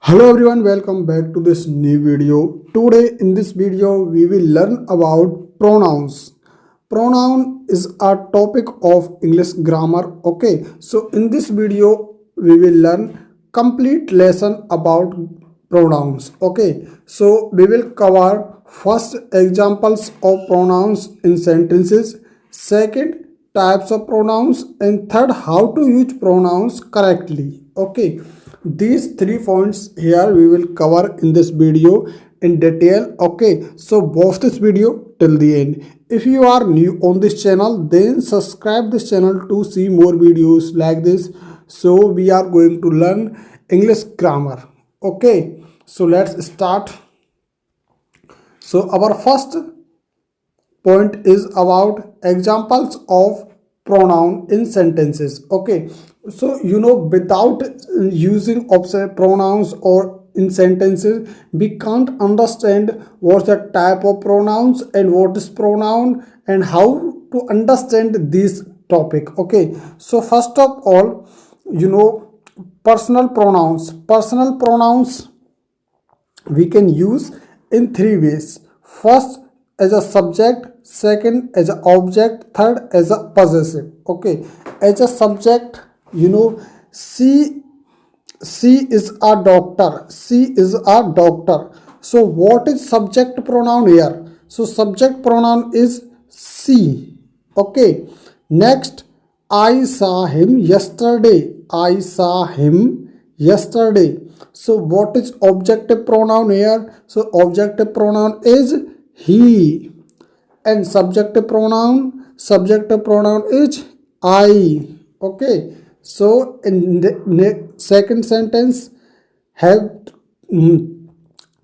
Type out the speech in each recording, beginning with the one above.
Hello everyone, welcome back to this new video. Today in this video we will learn about pronouns. Pronoun is a topic of English grammar. Okay, so in this video we will learn complete lesson about pronouns. Okay, so we will cover first examples of pronouns in sentences, second types of pronouns, and third how to use pronouns correctly. Okay, these 3 points here we will cover in this video in detail. Okay, so watch this video till the end. If you are new on this channel, then subscribe this channel to see more videos like this. So we are going to learn English grammar. Okay, so let's start. So our first point is about examples of pronoun in sentences. Okay, so without using pronouns or in sentences we can't understand what's the type of pronouns and what is pronoun and how to understand this topic. Okay, so first of all, personal pronouns we can use in 3 ways. First, as a subject, second as an object, third as a possessive. Okay, as a subject, she is a doctor. She is a doctor. So what is subject pronoun here? So subject pronoun is she. Okay, next, I saw him yesterday. I saw him yesterday. So what is objective pronoun here? So objective pronoun is he, and subjective pronoun is I. Okay, so in the second sentence have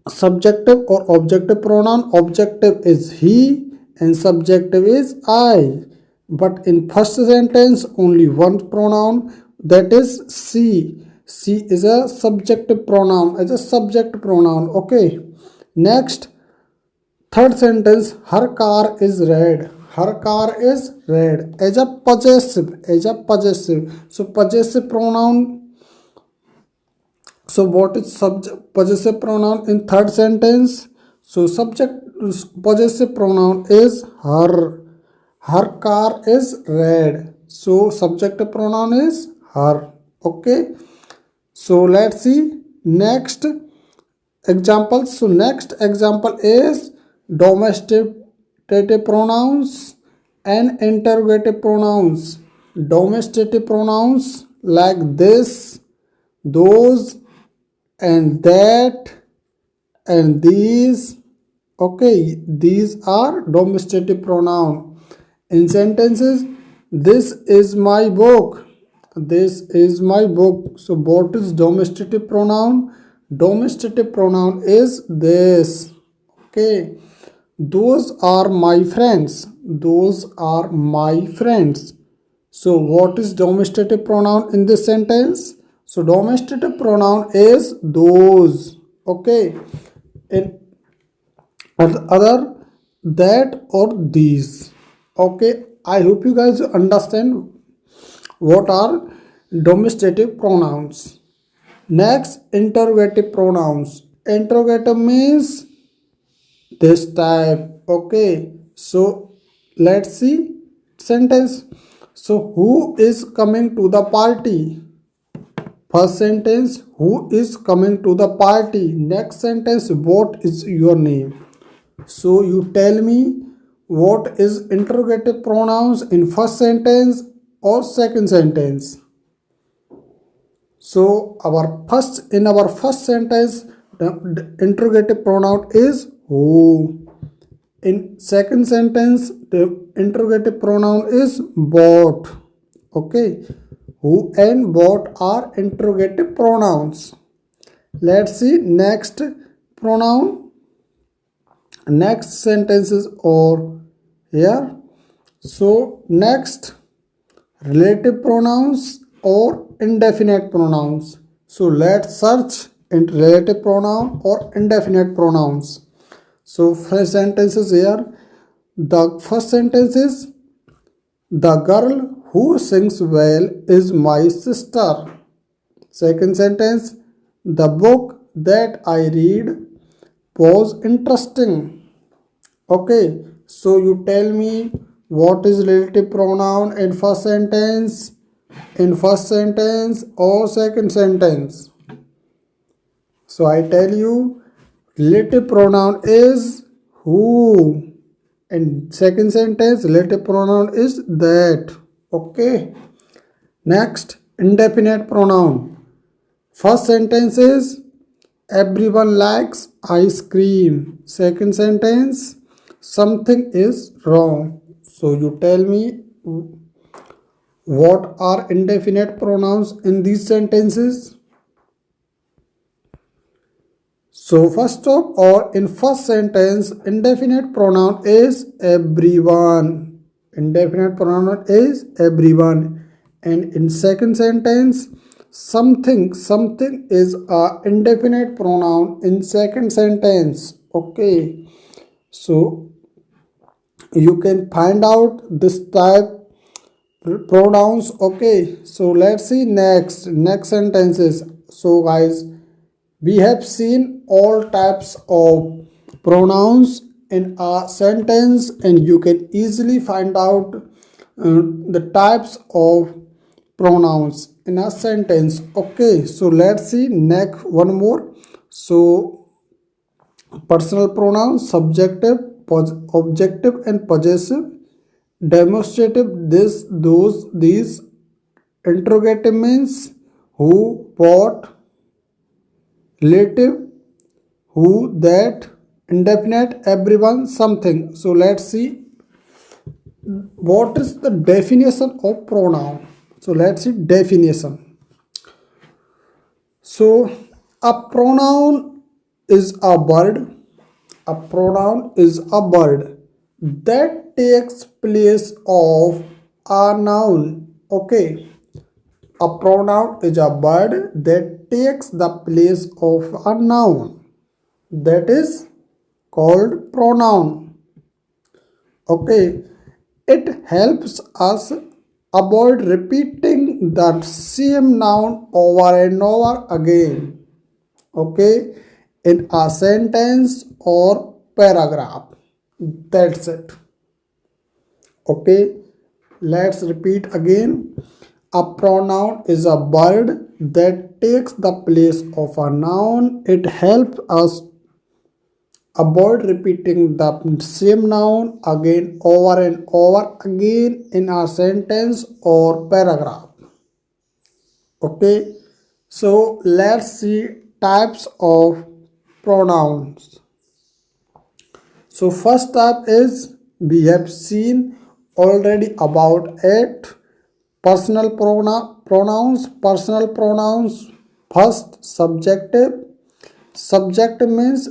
subjective or objective pronoun. Objective is he and subjective is I, but in first sentence only one pronoun, that is she. She is a subjective pronoun, as a subject pronoun. Okay, next, third sentence, her car is red. Her car is red, as a possessive. So possessive pronoun. So what is possessive pronoun in third sentence? So possessive pronoun is her. Her car is red. So subjective pronoun is her. Okay, so let's see next example. So next example is domesticated pronouns and interrogative pronouns. Domesticated pronouns like this, those, and that, and these. Okay, these are domesticated pronoun. In sentences, this is my book. This is my book. So what is domesticative pronoun? Domesticative pronoun is this. Okay, those are my friends. Those are my friends. So what is domesticative pronoun in this sentence? So domesticative pronoun is those. Okay, in other, that, or these. Okay, I hope you guys understand what are domesticative pronouns. Next, interrogative pronouns. Interrogative means this type. Okay, so let's see sentence. So who is coming to the party? First sentence, who is coming to the party? Next sentence, what is your name? So you tell me what is interrogative pronouns in first sentence or second sentence. So in our first sentence the interrogative pronoun is who. In second sentence the interrogative pronoun is what. Okay, who and what are interrogative pronouns. Let's see next pronoun, next sentences or here. So next, relative pronouns or indefinite pronouns. So let's search in relative pronoun or indefinite pronouns. So first sentences here. The first sentence is, the girl who sings well is my sister. Second sentence, the book that I read was interesting. Okay, so you tell me what is relative pronoun in first sentence, or second sentence. So I tell you, relative pronoun is who. In second sentence, relative pronoun is that. Okay. Next, indefinite pronoun. First sentence is everyone likes ice cream. Second sentence, something is wrong. So you tell me what are indefinite pronouns in these sentences? So first of all, in first sentence, indefinite pronoun is everyone. Indefinite pronoun is everyone. And in second sentence, something is a indefinite pronoun in second sentence. Okay. So you can find out this type pronouns. Okay. So let's see next sentences. So guys, we have seen all types of pronouns in a sentence, and you can easily find out the types of pronouns in a sentence. Okay, so let's see next one more. So personal pronouns, subjective, objective and possessive, demonstrative, this, those, these, interrogative means who, what, relative, who, that, indefinite, everyone, something. So let's see what is the definition of pronoun. So let's see definition. So a pronoun is a word. A pronoun is a word that takes place of a noun. Okay. A pronoun is a word that takes the place of a noun. That is called pronoun. Okay. It helps us avoid repeating the same noun over and over again. Okay. In a sentence or paragraph. That's it. Okay. Let's repeat again. A pronoun is a word that takes the place of a noun. It helps us avoid repeating the same noun again over and over again in a sentence or paragraph. Okay, so let's see types of pronouns. So first type is, we have seen already about it, personal pronouns. Personal pronouns, first subjective. Subjective means,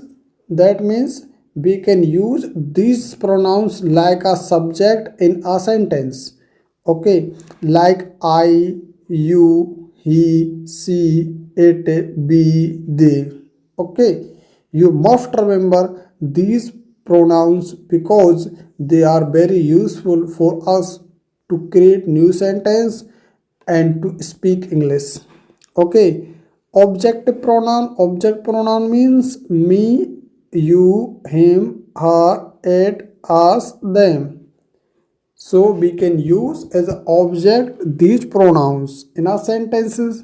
that means we can use these pronouns like a subject in a sentence. Okay, like I, you, he, she, it, we, they. Okay, you must remember these pronouns because they are very useful for us to create new sentence and to speak English. Okay, objective pronoun. Object pronoun means me, you, him, her, it, us, them. So we can use as an object these pronouns in our sentences.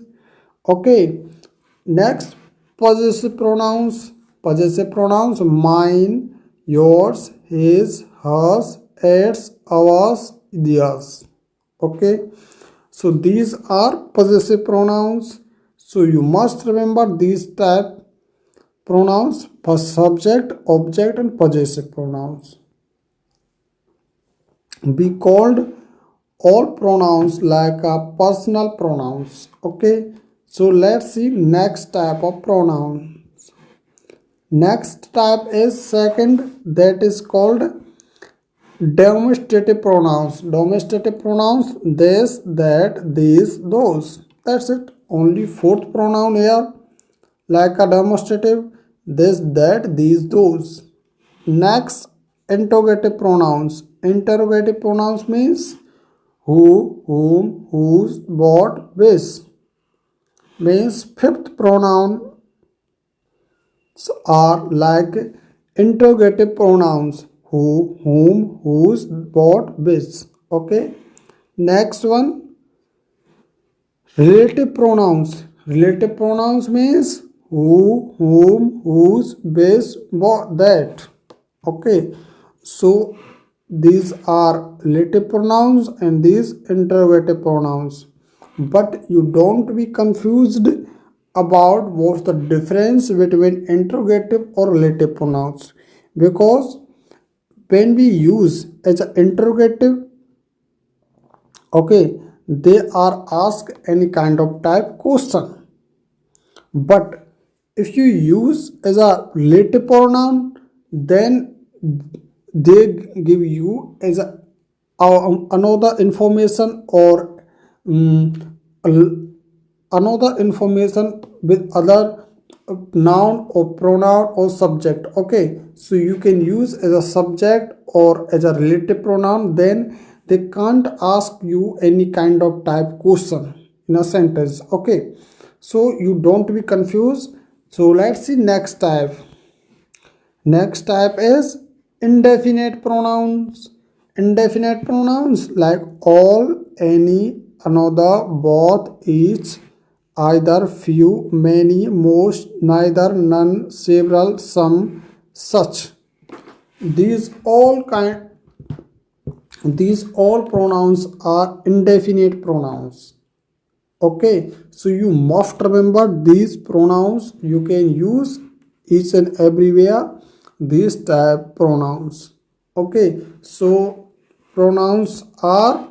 Okay. Next, possessive pronouns. Possessive pronouns, mine, yours, his, hers, its, ours, theirs. Okay. So these are possessive pronouns. So you must remember these type pronouns for subject, object and possessive pronouns. Be called all pronouns like a personal pronouns. Okay. So let's see next type of pronoun. Next type is second, that is called demonstrative pronouns. Demonstrative pronouns, this, that, these, those. That's it. Only fourth pronoun here, like a demonstrative, this, that, these, those. Next, interrogative pronouns. Interrogative pronouns means who, whom, whose, what, which. Means fifth pronoun are like interrogative pronouns: who, whom, whose, what, which. Okay. Next one, relative pronouns. Relative pronouns means who, whom, whose, which, what, that. Okay. So these are relative pronouns and these interrogative pronouns. But you don't be confused about what's the difference between interrogative or relative pronouns, because when we use as an interrogative, okay, they are asked any kind of type question. But if you use as a relative pronoun, then they give you as a another information or another information with other noun or pronoun or subject. Okay, so you can use as a subject or as a relative pronoun, then they can't ask you any kind of type question in a sentence. Okay, so you don't be confused. So let's see next type. Next type is indefinite pronouns. Indefinite pronouns like all, any, another, both, each, either, few, many, most, neither, none, several, some, such. These all pronouns are indefinite pronouns. Okay, so you must remember these pronouns. You can use each and everywhere these type pronouns. Okay, so pronouns are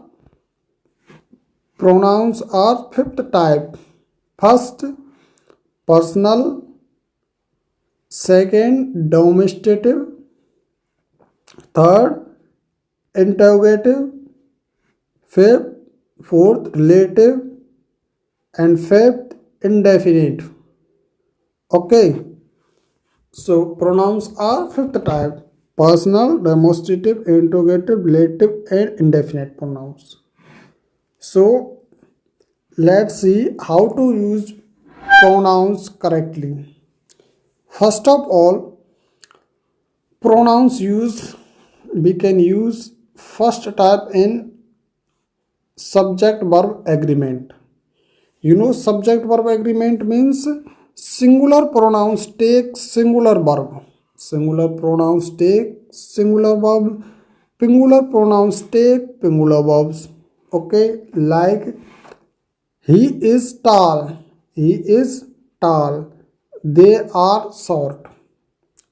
fifth type. First, personal. Second, demonstrative. Third, interrogative. Fifth, fourth, relative, and fifth, indefinite. Okay, so pronouns are fifth type: personal, demonstrative, interrogative, relative, and indefinite pronouns. So let's see how to use pronouns correctly. First of all, pronouns we can use first type in subject verb agreement. You know, subject verb agreement means singular pronouns take singular verb. Singular pronouns take singular verb. Singular pronouns take singular verbs. Okay, like he is tall. He is tall. They are short.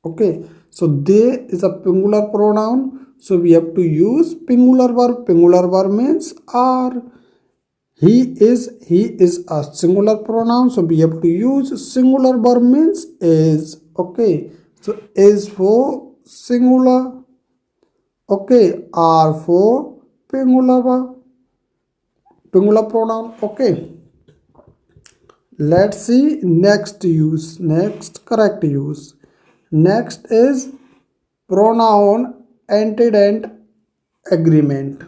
Okay, so they is a singular pronoun. So we have to use singular verb. Singular verb means are. He is a singular pronoun, so we have to use singular verb means is. Okay, so is for singular. Okay, are for singular verb, singular pronoun. Okay, let's see next use. Next correct use. Next is pronoun antecedent agreement.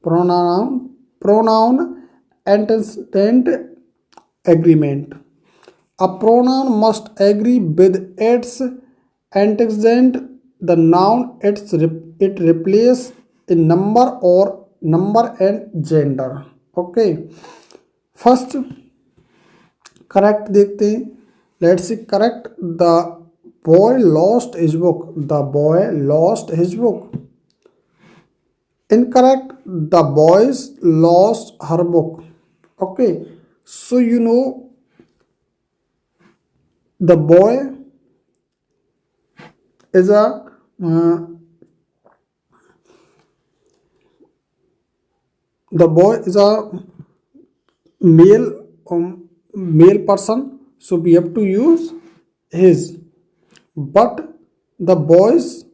Pronoun antecedent agreement. A pronoun must agree with its antecedent, the noun it replaces in number or number and gender. Okay, first correct देखते हैं. Let's see correct. The boy lost his book. The boy lost his book. Incorrect. The boys lost her book. Okay, so you know the boy is a the boy is a male male person, so we have to use his. But the boys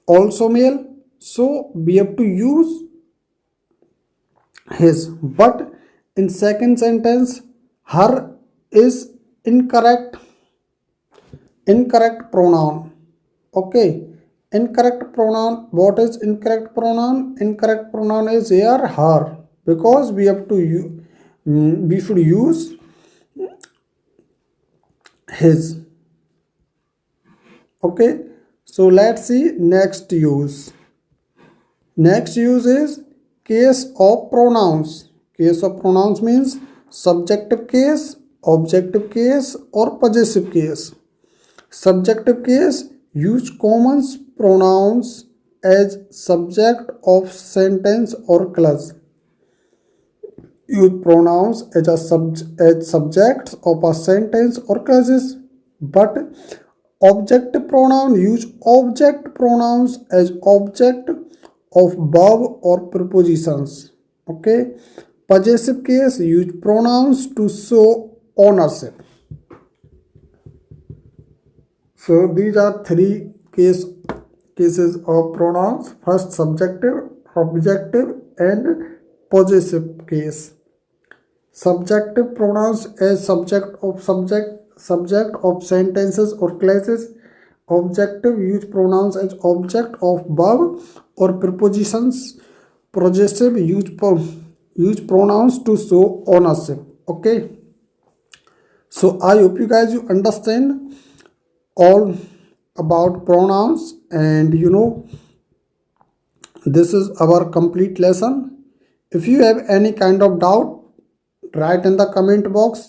also male, so we have to use his. But in second sentence, her is incorrect pronoun. Okay, incorrect pronoun. What is incorrect pronoun? Incorrect pronoun is here her, because we have to we should use his. Okay, so let's see next use. Next use is case of pronouns. Case of pronouns means subjective case, objective case, or possessive case. Subjective case, use common pronouns as subject of sentence or clause. Use pronouns as as subjects of a sentence or clauses, but objective pronoun use object pronouns as object of verb or prepositions. Okay, possessive case use pronouns to show ownership. So these are three cases of pronouns. First, subjective, objective, and possessive case. Subjective pronouns as subject of sentences or clauses. Objective use pronouns as object of verb or prepositions. Possessive use pronouns to show ownership. Okay. So I hope you guys you understand all about pronouns, and this is our complete lesson. If you have any kind of doubt, write in the comment box.